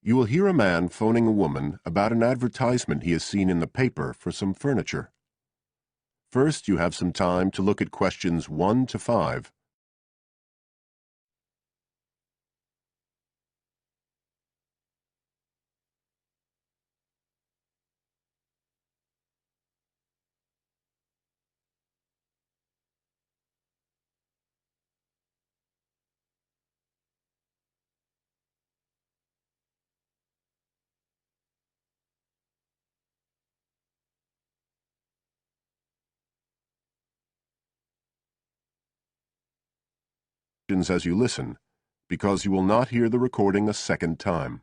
You will hear a man phoning a woman about an advertisement he has seen in the paper for some furniture. First, you have some time to look at questions 1 to 5. As you listen, because you will not hear the recording a second time.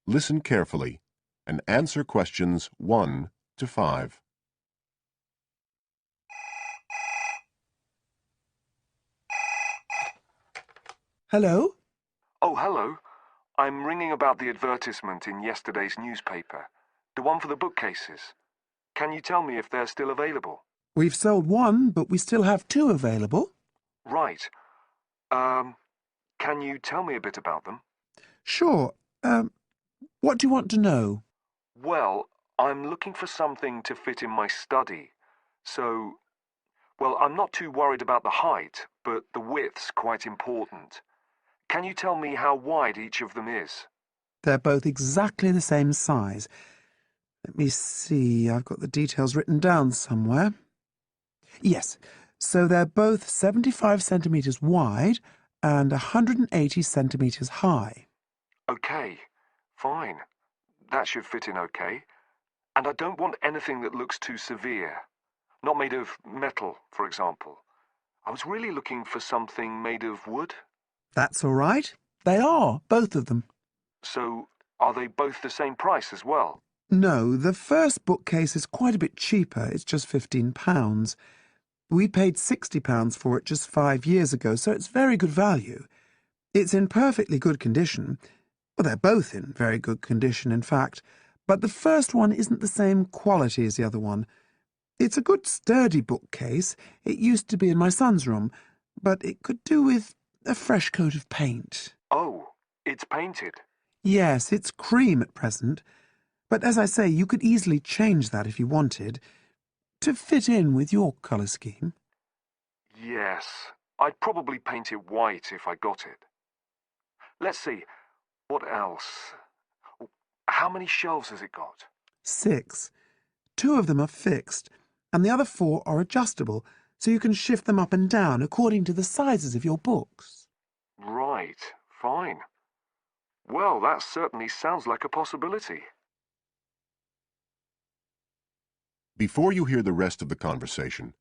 Listen carefully and answer questions 1 to 5. Hello? Oh, hello. I'm ringing about the advertisement in yesterday's newspaper. The one for the bookcases. Can you tell me if they're still available? We've sold one, but we still have two available. Right. Can you tell me a bit about them? Sure. What do you want to know? Well, I'm looking for something to fit in my study. Well, I'm not too worried about the height, but the width's quite important. Can you tell me how wide each of them is? They're both exactly the same size. Let me see, I've got the details written down somewhere. Yes, so they're both 75 centimetres wide and 180 centimetres high. Okay, fine. That should fit in okay. And I don't want anything that looks too severe. Not made of metal, for example. I was really looking for something made of wood. That's all right. They are, both of them. So, are they both the same price as well? No, the first bookcase is quite a bit cheaper. It's just £15. We paid £60 for it just 5 years ago, so it's very good value. It's in perfectly good condition. Well, they're both in very good condition, in fact. But the first one isn't the same quality as the other one. It's a good sturdy bookcase. It used to be in my son's room, but it could do with a fresh coat of paint. Oh, it's painted. Yes, it's cream at present. But as I say, you could easily change that if you wanted, to fit in with your colour scheme. Yes, I'd probably paint it white if I got it. Let's see, what else? Oh, how many shelves has it got? 6. 2 of them are fixed, and the other 4 are adjustable, so you can shift them up and down according to the sizes of your books. Right, fine. Well, that certainly sounds like a possibility. Before you hear the rest of the conversation,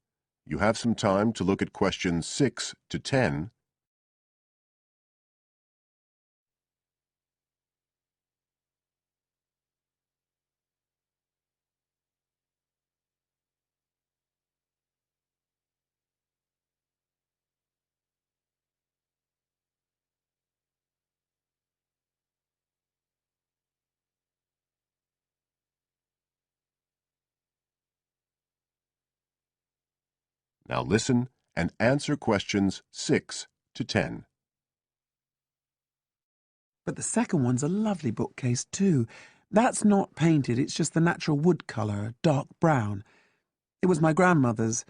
you have some time to look at questions 6 to 10. Now listen and answer questions 6 to 10. But the second one's a lovely bookcase too. That's not painted, it's just the natural wood colour, dark brown. It was my grandmother's,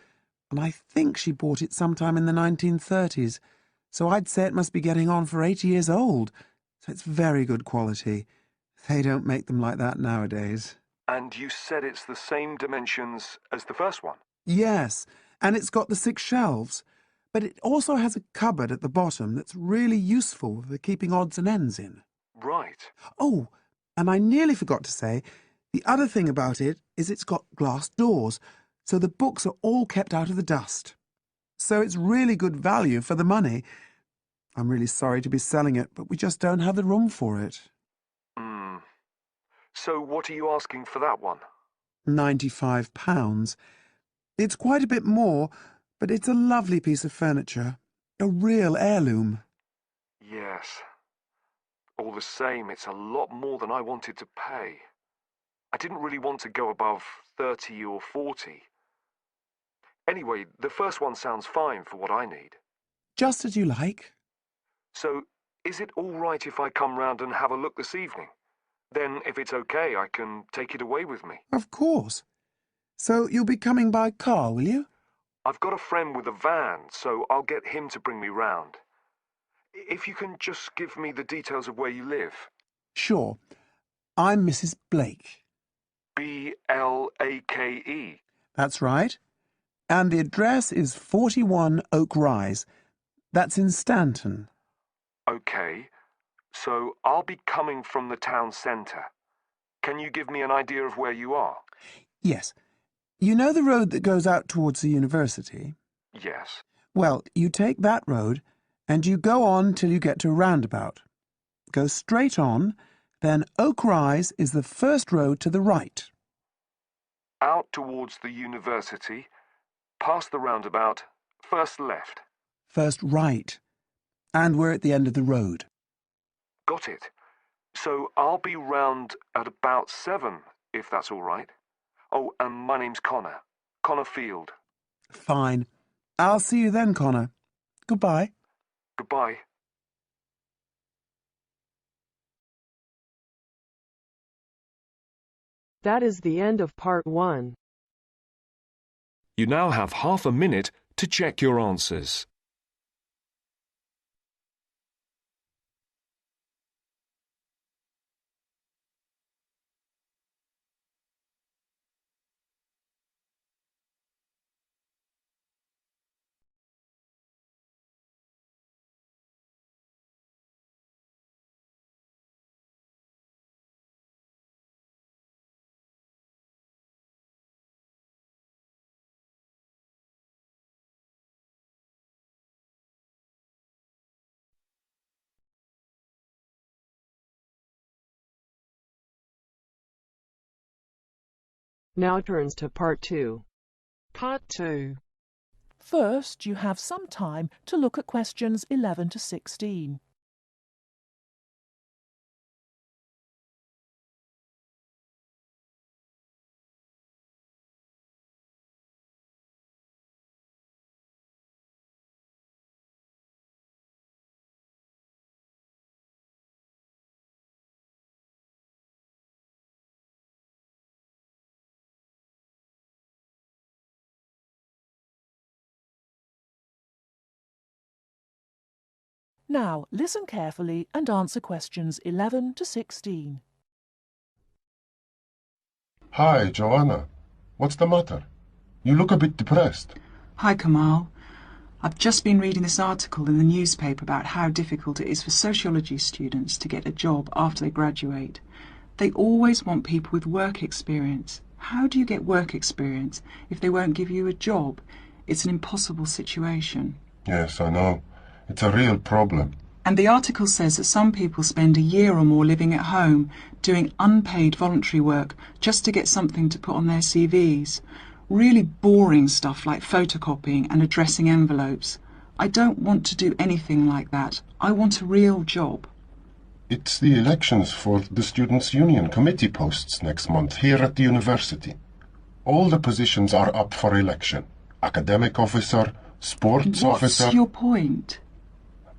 and I think she bought it sometime in the 1930s, so I'd say it must be getting on for 80 years old, so it's very good quality. They don't make them like that nowadays. And you said it's the same dimensions as the first one? Yes, and it's got the 6 shelves, but it also has a cupboard at the bottom that's really useful for keeping odds and ends in. Right. Oh, and I nearly forgot to say, the other thing about it is it's got glass doors, so the books are all kept out of the dust. So it's really good value for the money. I'm really sorry to be selling it, but we just don't have the room for it. Hmm. So what are you asking for that one? £95. It's quite a bit more, but it's a lovely piece of furniture. A real heirloom. Yes. All the same, it's a lot more than I wanted to pay. I didn't really want to go above 30 or 40. Anyway, the first one sounds fine for what I need. Just as you like. So, Is it all right if I come round and have a look this evening? Then, if it's okay, I can take it away with me. Of course. So you'll be coming by car, will you? I've got a friend with a van, so I'll get him to bring me round. If you can just give me the details of where you live. Sure. I'm Mrs. Blake. Blake. That's right. And the address is 41 Oak Rise. That's in Stanton. Okay, so I'll be coming from the town centre. Can you give me an idea of where you are? Yes. You know the road that goes out towards the university? Yes. Well, you take that road and you go on till you get to a roundabout. Go straight on, then Oak Rise is the first road to the right. Out towards the university, past the roundabout, first left. First right. And we're at the end of the road. Got it. So I'll be round at about 7, if that's all right. Oh, and my name's Connor. Connor Field. Fine. I'll see you then, Connor. Goodbye. Goodbye. That is the end of part 1. You now have half a minute to check your answers. Now turns to part 2. Part 2. First, you have some time to look at questions 11 to 16. Now, listen carefully and answer questions 11 to 16. Hi, Joanna. What's the matter? You look a bit depressed. Hi, Kamal. I've just been reading this article in the newspaper about how difficult it is for sociology students to get a job after they graduate. They always want people with work experience. How do you get work experience if they won't give you a job? It's an impossible situation. Yes, I know. It's a real problem. And the article says that some people spend a year or more living at home, doing unpaid voluntary work just to get something to put on their CVs. Really boring stuff like photocopying and addressing envelopes. I don't want to do anything like that. I want a real job. It's the elections for the Students' Union committee posts next month here at the university. All the positions are up for election. Academic officer, sports officer... What's your point?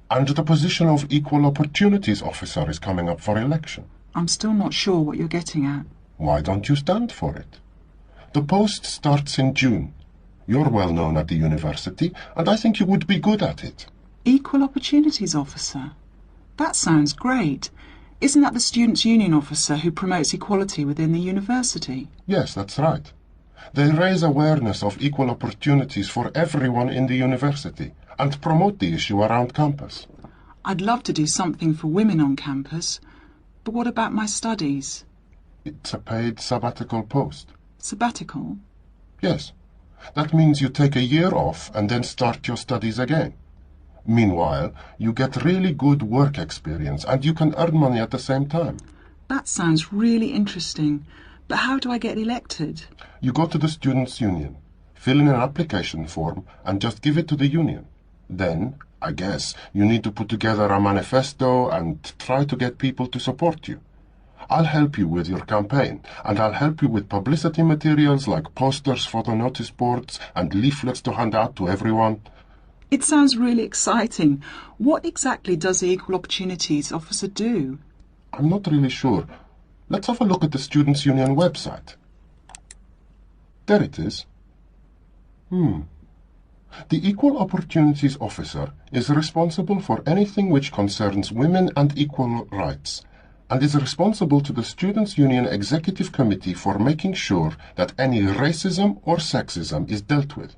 And the position of equal opportunities officer is coming up for election. I'm still not sure what you're getting at. Why don't you stand for it? The post starts in June. You're well known at the university, and I think you would be good at it. Equal opportunities officer? That sounds great. Isn't that the Students' Union officer who promotes equality within the university? Yes, that's right. They raise awareness of equal opportunities for everyone in the university and promote the issue around campus. I'd love to do something for women on campus, but what about my studies? It's a paid sabbatical post. Sabbatical? Yes. That means you take a year off and then start your studies again. Meanwhile, you get really good work experience and you can earn money at the same time. That sounds really interesting, but how do I get elected? You go to the Students' Union, fill in an application form and just give it to the union. Then, I guess, you need to put together a manifesto and try to get people to support you. I'll help you with your campaign, and I'll help you with publicity materials like posters, photo notice boards, and leaflets to hand out to everyone. It sounds really exciting. What exactly does the Equal Opportunities Officer do? I'm not really sure. Let's have a look at the Students' Union website. There it is. The Equal Opportunities Officer is responsible for anything which concerns women and equal rights, and is responsible to the Students' Union Executive Committee for making sure that any racism or sexism is dealt with.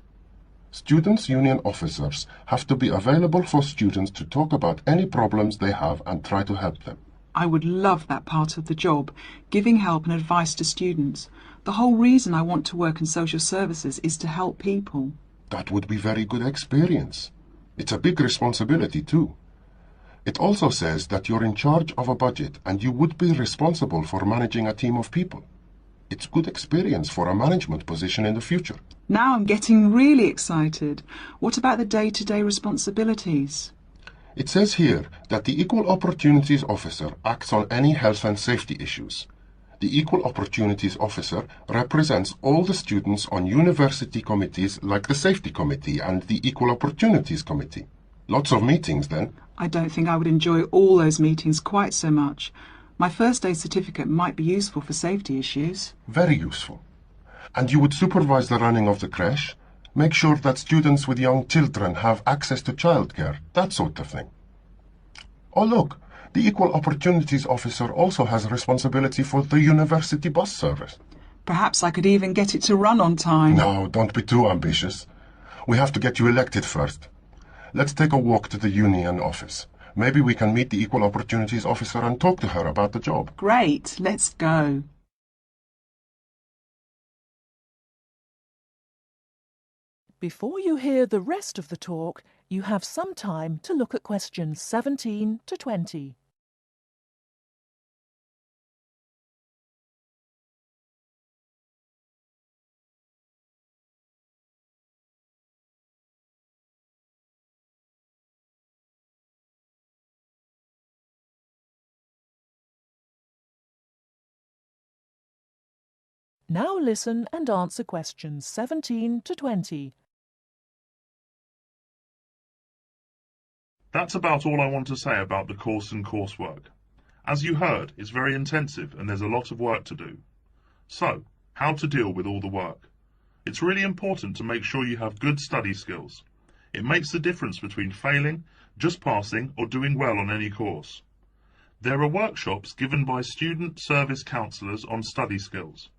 Students' Union officers have to be available for students to talk about any problems they have and try to help them. I would love that part of the job, giving help and advice to students. The whole reason I want to work in social services is to help people. That would be very good experience. It's a big responsibility too. It also says that you're in charge of a budget and you would be responsible for managing a team of people. It's good experience for a management position in the future. Now I'm getting really excited. What about the day-to-day responsibilities? It says here that the Equal Opportunities Officer acts on any health and safety issues. The Equal Opportunities Officer represents all the students on university committees like the Safety Committee and the Equal Opportunities Committee. Lots of meetings then. I don't think I would enjoy all those meetings quite so much. My first aid certificate might be useful for safety issues. Very useful. And you would supervise the running of the creche, make sure that students with young children have access to childcare, that sort of thing. Oh look, the Equal Opportunities Officer also has responsibility for the university bus service. Perhaps I could even get it to run on time. No, don't be too ambitious. We have to get you elected first. Let's take a walk to the union office. Maybe we can meet the Equal Opportunities Officer and talk to her about the job. Great, let's go. Before you hear the rest of the talk, you have some time to look at questions 17 to 20. Now listen and answer questions 17 to 20. That's about all I want to say about the course and coursework. As you heard, it's very intensive and there's a lot of work to do. So, how to deal with all the work? It's really important to make sure you have good study skills. It makes the difference between failing, just passing, or doing well on any course. There are workshops given by student service counsellors on study skills.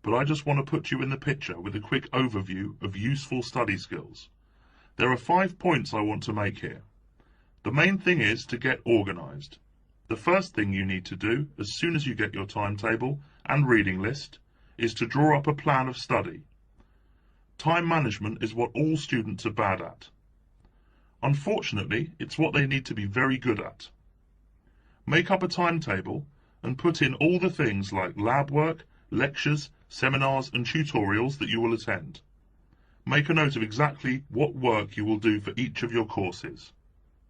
But I just want to put you in the picture with a quick overview of useful study skills. There are 5 points I want to make here. The main thing is to get organised. The first thing you need to do, as soon as you get your timetable and reading list, is to draw up a plan of study. Time management is what all students are bad at. Unfortunately, it's what they need to be very good at. Make up a timetable and put in all the things like lab work, lectures, seminars and tutorials that you will attend. Make a note of exactly what work you will do for each of your courses.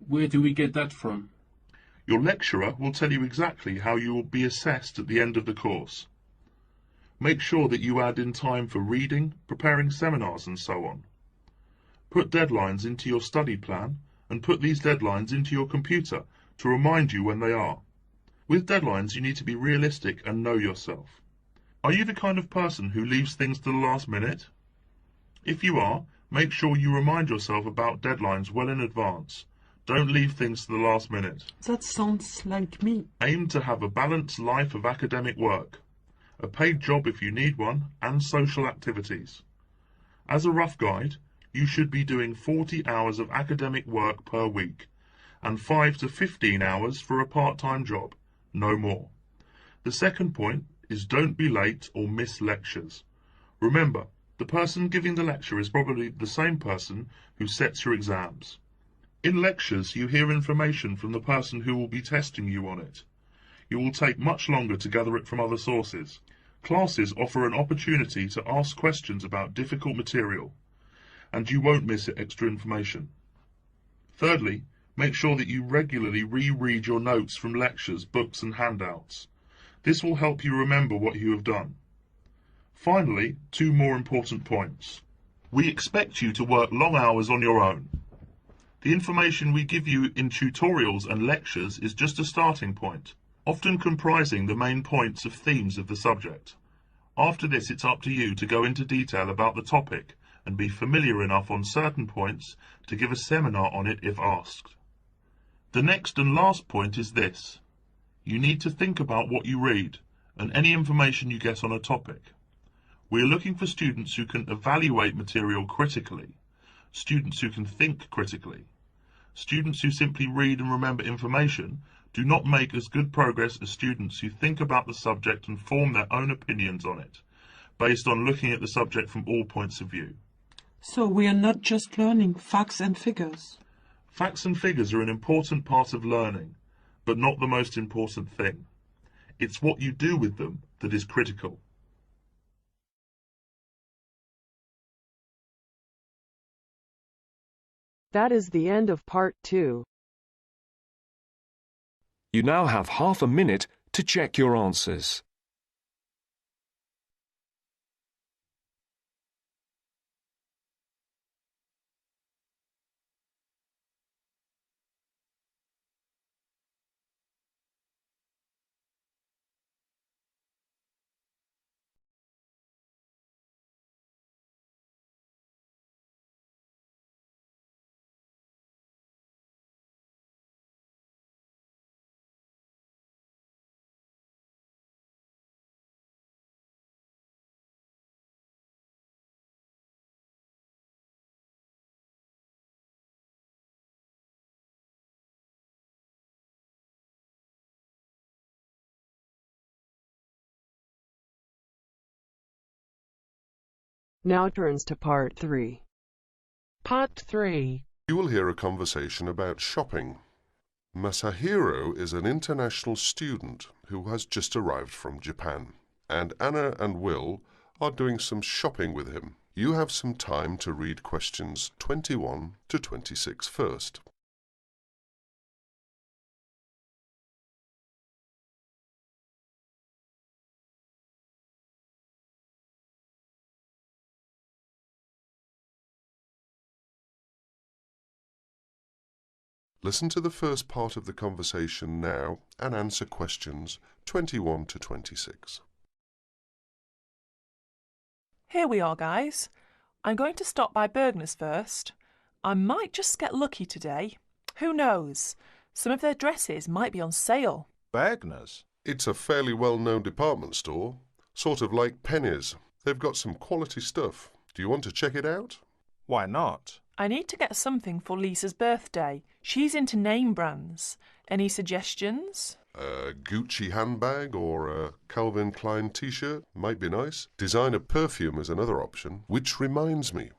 Where do we get that from? Your lecturer will tell you exactly how you will be assessed at the end of the course. Make sure that you add in time for reading, preparing seminars and so on. Put deadlines into your study plan and put these deadlines into your computer to remind you when they are. With deadlines you need to be realistic and know yourself. Are you the kind of person who leaves things to the last minute? If you are, make sure you remind yourself about deadlines well in advance. Don't leave things to the last minute. That sounds like me. Aim to have a balanced life of academic work, a paid job if you need one, and social activities. As a rough guide, you should be doing 40 hours of academic work per week, and 5 to 15 hours for a part-time job, no more. The second point is don't be late or miss lectures. Remember, the person giving the lecture is probably the same person who sets your exams. In lectures, you hear information from the person who will be testing you on it. You will take much longer to gather it from other sources. Classes offer an opportunity to ask questions about difficult material, and you won't miss extra information. Thirdly, make sure that you regularly reread your notes from lectures, books and handouts. This will help you remember what you have done. Finally, 2 more important points. We expect you to work long hours on your own. The information we give you in tutorials and lectures is just a starting point, often comprising the main points of themes of the subject. After this, it's up to you to go into detail about the topic and be familiar enough on certain points to give a seminar on it if asked. The next and last point is this. You need to think about what you read and any information you get on a topic. We are looking for students who can evaluate material critically, students who can think critically. Students who simply read and remember information do not make as good progress as students who think about the subject and form their own opinions on it, based on looking at the subject from all points of view. So we are not just learning facts and figures. Facts and figures are an important part of learning, but not the most important thing. It's what you do with them that is critical. That is the end of part 2. You now have half a minute to check your answers. Now turns to part 3. Part 3. You will hear a conversation about shopping. Masahiro is an international student who has just arrived from Japan, and Anna and Will are doing some shopping with him. You have some time to read questions 21 to 26 first. Listen to the first part of the conversation now and answer questions 21 to 26. Here we are, guys. I'm going to stop by Bergner's first. I might just get lucky today. Who knows? Some of their dresses might be on sale. Bergner's? It's a fairly well-known department store, sort of like Penny's. They've got some quality stuff. Do you want to check it out? Why not? I need to get something for Lisa's birthday. She's into name brands. Any suggestions? A Gucci handbag or a Calvin Klein t-shirt might be nice. Designer perfume is another option. Which reminds me,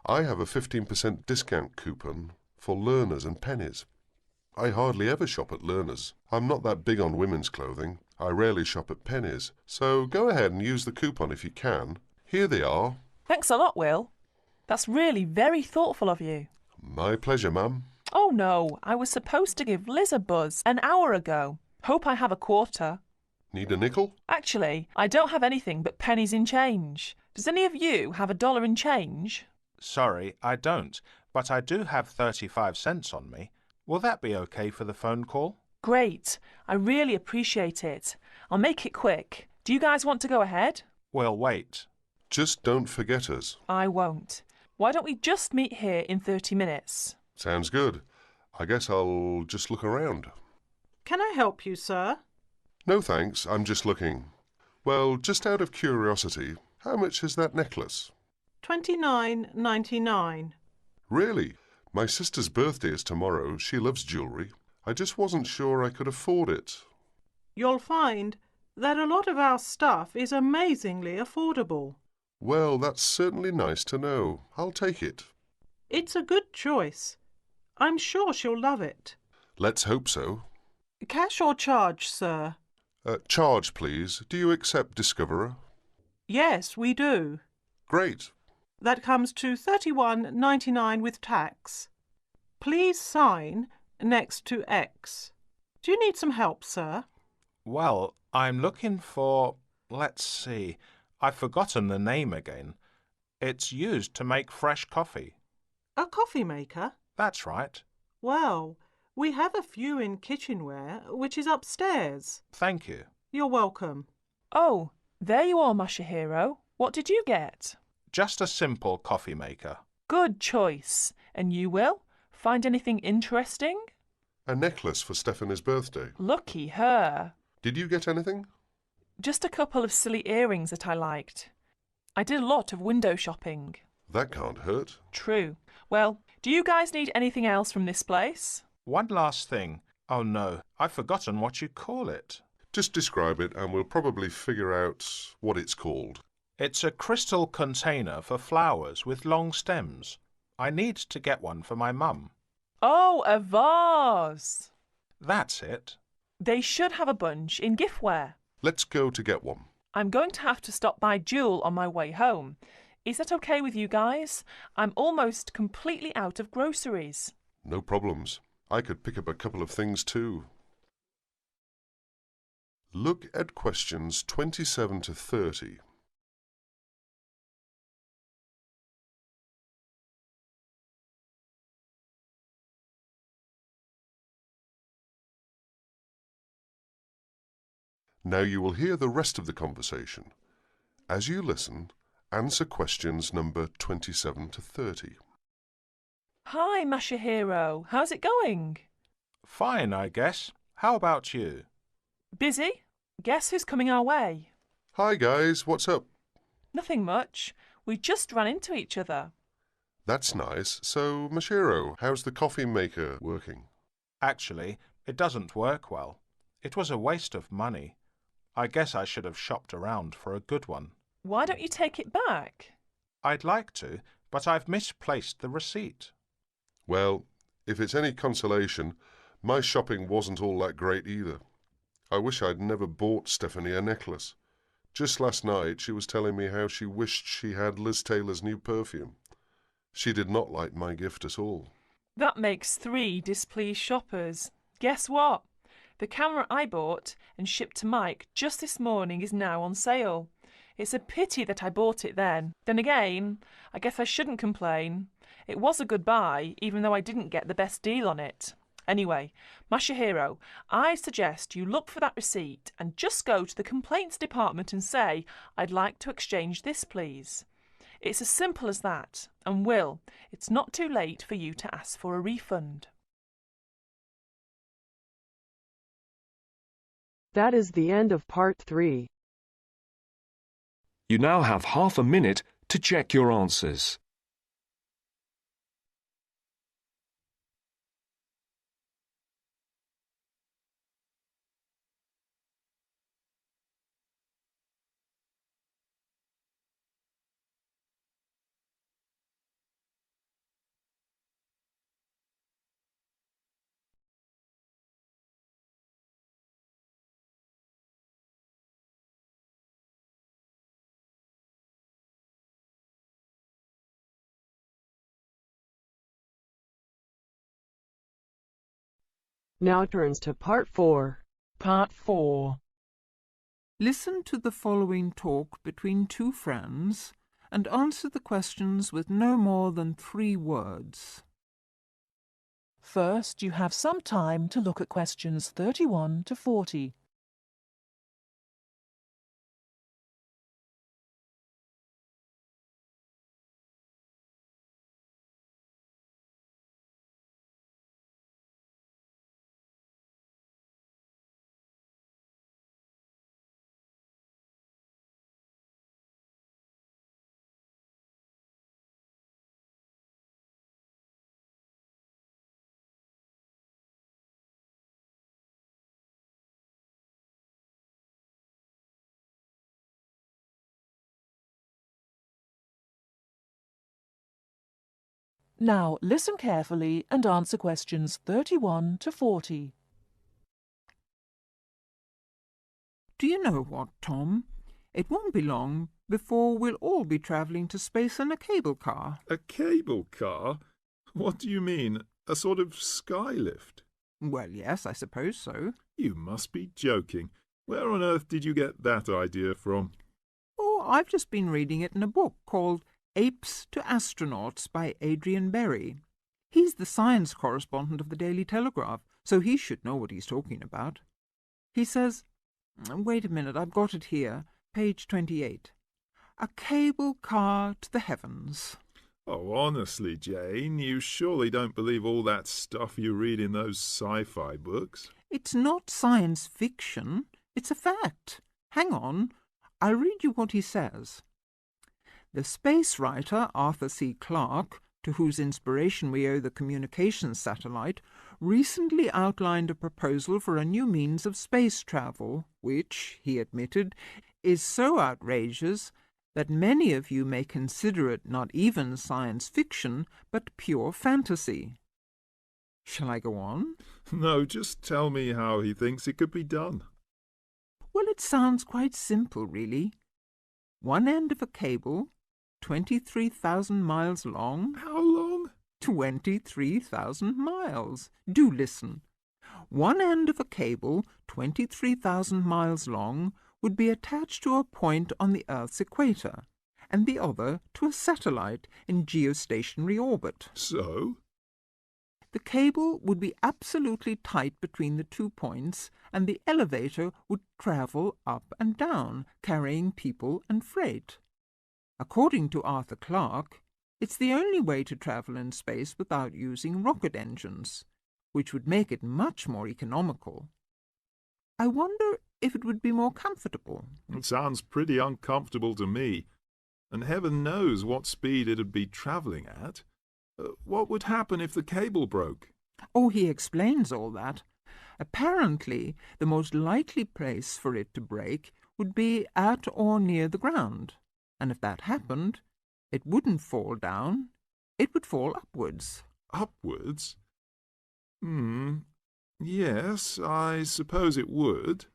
I have a 15% discount coupon for Learners and Pennies. I hardly ever shop at Learners. I'm not that big on women's clothing. I rarely shop at Pennies. So go ahead and use the coupon if you can. Here they are. Thanks a lot, Will. That's really very thoughtful of you. My pleasure, ma'am. Oh no, I was supposed to give Liz a buzz an hour ago. Hope I have a quarter. Need a nickel? Actually, I don't have anything but pennies in change. Does any of you have $1 in change? Sorry, I don't, but I do have 35 cents on me. Will that be okay for the phone call? Great. I really appreciate it. I'll make it quick. Do you guys want to go ahead? We'll wait. Just don't forget us. I won't. Why don't we just meet here in 30 minutes? Sounds good. I guess I'll just look around. Can I help you, sir? No thanks, I'm just looking. Well, just out of curiosity, how much is that necklace? $29.99. Really? My sister's birthday is tomorrow. She loves jewellery. I just wasn't sure I could afford it. You'll find that a lot of our stuff is amazingly affordable. Well, that's certainly nice to know. I'll take it. It's a good choice. I'm sure she'll love it. Let's hope so. Cash or charge, sir? Charge, please. Do you accept Discoverer? Yes, we do. Great. That comes to $31.99 with tax. Please sign next to X. Do you need some help, sir? Well, I'm looking for... let's see. I've forgotten the name again. It's used to make fresh coffee. A coffee maker? That's right. Well, we have a few in kitchenware, which is upstairs. Thank you. You're welcome. Oh, there you are, Masahiro. What did you get? Just a simple coffee maker. Good choice. And you, Will? Find anything interesting? A necklace for Stephanie's birthday. Lucky her. Did you get anything? Just a couple of silly earrings that I liked. I did a lot of window shopping. That can't hurt. True. Well, do you guys need anything else from this place? One last thing. Oh no, I've forgotten what you call it. Just describe it and we'll probably figure out what it's called. It's a crystal container for flowers with long stems. I need to get one for my mum. Oh, a vase. That's it. They should have a bunch in giftware. Let's go to get one. I'm going to have to stop by Jewel on my way home. Is that okay with you guys? I'm almost completely out of groceries. No problems. I could pick up a couple of things too. Look at questions 27 to 30. Now you will hear the rest of the conversation. As you listen, answer questions number 27 to 30. Hi, Masahiro. How's it going? Fine, I guess. How about you? Busy? Guess who's coming our way? Hi guys, what's up? Nothing much. We just ran into each other. That's nice. So, Mashiro, how's the coffee maker working? Actually, it doesn't work well. It was a waste of money. I guess I should have shopped around for a good one. Why don't you take it back? I'd like to, but I've misplaced the receipt. Well, if it's any consolation, my shopping wasn't all that great either. I wish I'd never bought Stephanie a necklace. Just last night she was telling me how she wished she had Liz Taylor's new perfume. She did not like my gift at all. That makes 3 displeased shoppers. Guess what? The camera I bought and shipped to Mike just this morning is now on sale. It's a pity that I bought it then. Then again, I guess I shouldn't complain. It was a good buy, even though I didn't get the best deal on it. Anyway, Masahiro, I suggest you look for that receipt and just go to the complaints department and say, I'd like to exchange this, please. It's as simple as that. And Will, it's not too late for you to ask for a refund. That is the end of part 3. You now have half a minute to check your answers. Now turns to part 4. Part 4. Listen to the following talk between 2 friends and answer the questions with no more than 3 words. First, you have some time to look at questions 31 to 40. Now listen carefully and answer questions 31 to 40. Do you know what, Tom? It won't be long before we'll all be travelling to space in a cable car. A cable car? What do you mean? A sort of skylift? Well, yes, I suppose so. You must be joking. Where on earth did you get that idea from? Oh, I've just been reading it in a book called Apes to Astronauts by Adrian Berry. He's the science correspondent of the Daily Telegraph, so he should know what he's talking about. He says, wait a minute, I've got it here, page 28. A cable car to the heavens. Oh, honestly, Jane, you surely don't believe all that stuff you read in those sci-fi books? It's not science fiction, it's a fact. Hang on, I'll read you what he says. The space writer Arthur C. Clarke, to whose inspiration we owe the communications satellite, recently outlined a proposal for a new means of space travel, which, he admitted, is so outrageous that many of you may consider it not even science fiction, but pure fantasy. Shall I go on? No, just tell me how he thinks it could be done. Well, it sounds quite simple, really. One end of a cable, 23,000 miles long. How long? 23,000 miles. Do listen. One end of a cable, 23,000 miles long, would be attached to a point on the Earth's equator, and the other to a satellite in geostationary orbit. So? The cable would be absolutely tight between the 2 points, and the elevator would travel up and down, carrying people and freight. According to Arthur Clarke, it's the only way to travel in space without using rocket engines, which would make it much more economical. I wonder if it would be more comfortable. It sounds pretty uncomfortable to me, and heaven knows what speed it'd be travelling at. What would happen if the cable broke? Oh, he explains all that. Apparently, the most likely place for it to break would be at or near the ground, and if that happened, it wouldn't fall down, it would fall upwards. Upwards? Yes, I suppose it would.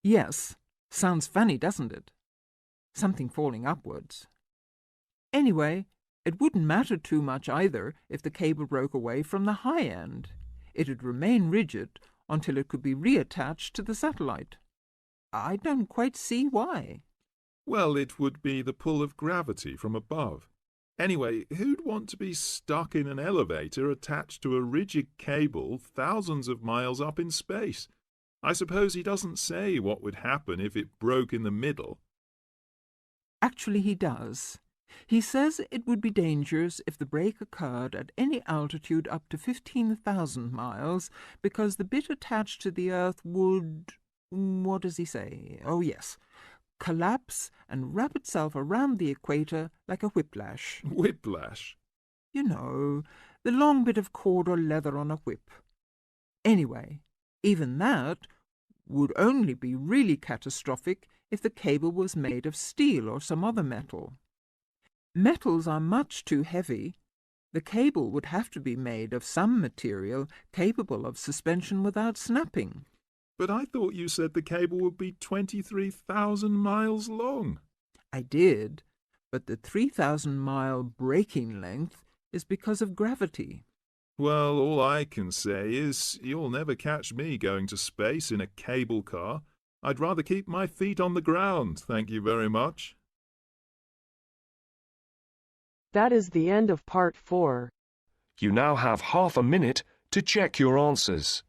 Yes, sounds funny, doesn't it? Something falling upwards. Anyway, it wouldn't matter too much either if the cable broke away from the high end. It'd remain rigid until it could be reattached to the satellite. I don't quite see why. Well, it would be the pull of gravity from above. Anyway, who'd want to be stuck in an elevator attached to a rigid cable thousands of miles up in space? I suppose he doesn't say what would happen if it broke in the middle. Actually, he does. He says it would be dangerous if the break occurred at any altitude up to 15,000 miles, because the bit attached to the Earth would... what does he say? Oh, yes. Collapse and wrap itself around the equator like a whiplash. Whiplash? You know, the long bit of cord or leather on a whip. Anyway, even that would only be really catastrophic if the cable was made of steel or some other metal. Metals are much too heavy. The cable would have to be made of some material capable of suspension without snapping. But I thought you said the cable would be 23,000 miles long. I did, but the 3,000-mile breaking length is because of gravity. Well, all I can say is you'll never catch me going to space in a cable car. I'd rather keep my feet on the ground, thank you very much. That is the end of part 4. You now have half a minute to check your answers.